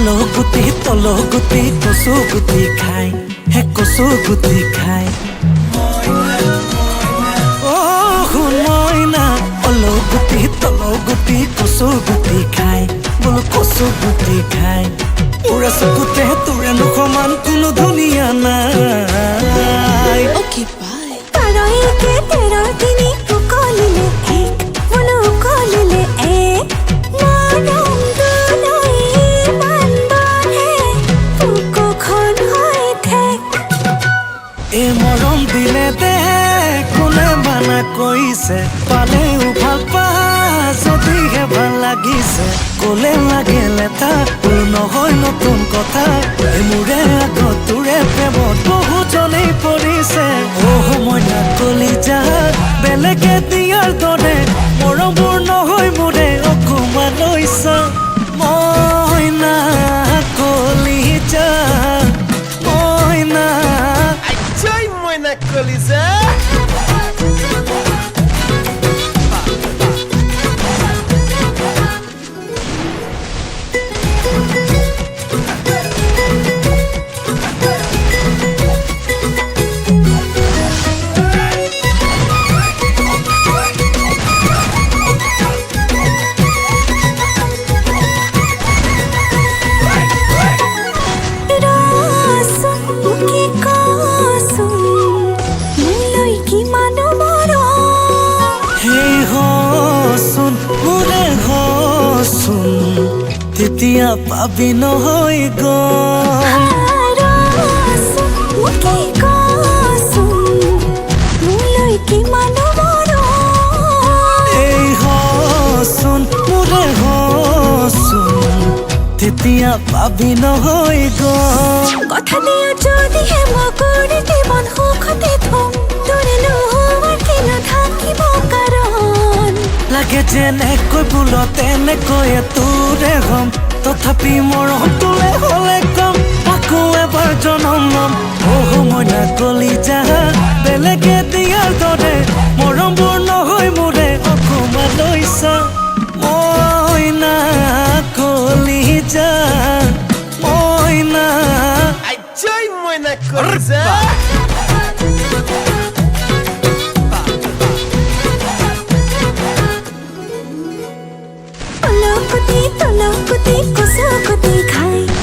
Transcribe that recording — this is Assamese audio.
তল গুটি কচু গুটি খাই হে কচু গুটি খাই শুন মইনা তল গুটি কচু গুটি খাই বোলো কচু গুটি খাই তোৰে চকুতে তোৰে নসমান কোনো ধুনীয়া নাই Okay, bye. Karaoke tera dini ukolile ek, bolo ukolile ek. Naram dunai banban hai, tuko khon hoi thek. এ মৰম দিলে দে কোনে মানা কৈছে পালেও ভাল পা যদিহে ভাল লাগিছে ক'লে লাগে লেটা তোৰ নহয় নতুন কথা মোৰে আগত তোৰে প্ৰেমত বহুজনেই পৰিছে মইনা কলিজা বেলেগে দিয়াৰ দৰে মৰমবোৰ নহয় মোৰে অকমান লৈছ মইনা কলিজা মইনা Joy Moina Coliza. Rasun muke kasun, mulai ki mano maro. Hey hosun, mure hosun, তেতিয়া পাবি নহয় গম Rasun muke kasun, mulai ki mano maro. এই hosun, mure hosun, তেতিয়া পাবি নহয় গম কথা দিয়া যদি হে মকৰি জীৱন সুখতে থম তোৰে নোহোৱাৰ কি নাথাকিব কাৰণ লাগে যেনেকৈ ভুলত তেনেকৈয়ে তোৰে হম তথাপি মৰম তোলে হ'লে কম আকৌ এবাৰ জনম ল'ম মইনা কলিজা বেলেগে দিয়াৰ দৰে মৰমবোৰ নহয় মোৰে অকমান লৈছ মইনা কলিজা মইনা Joy Moina Coliza.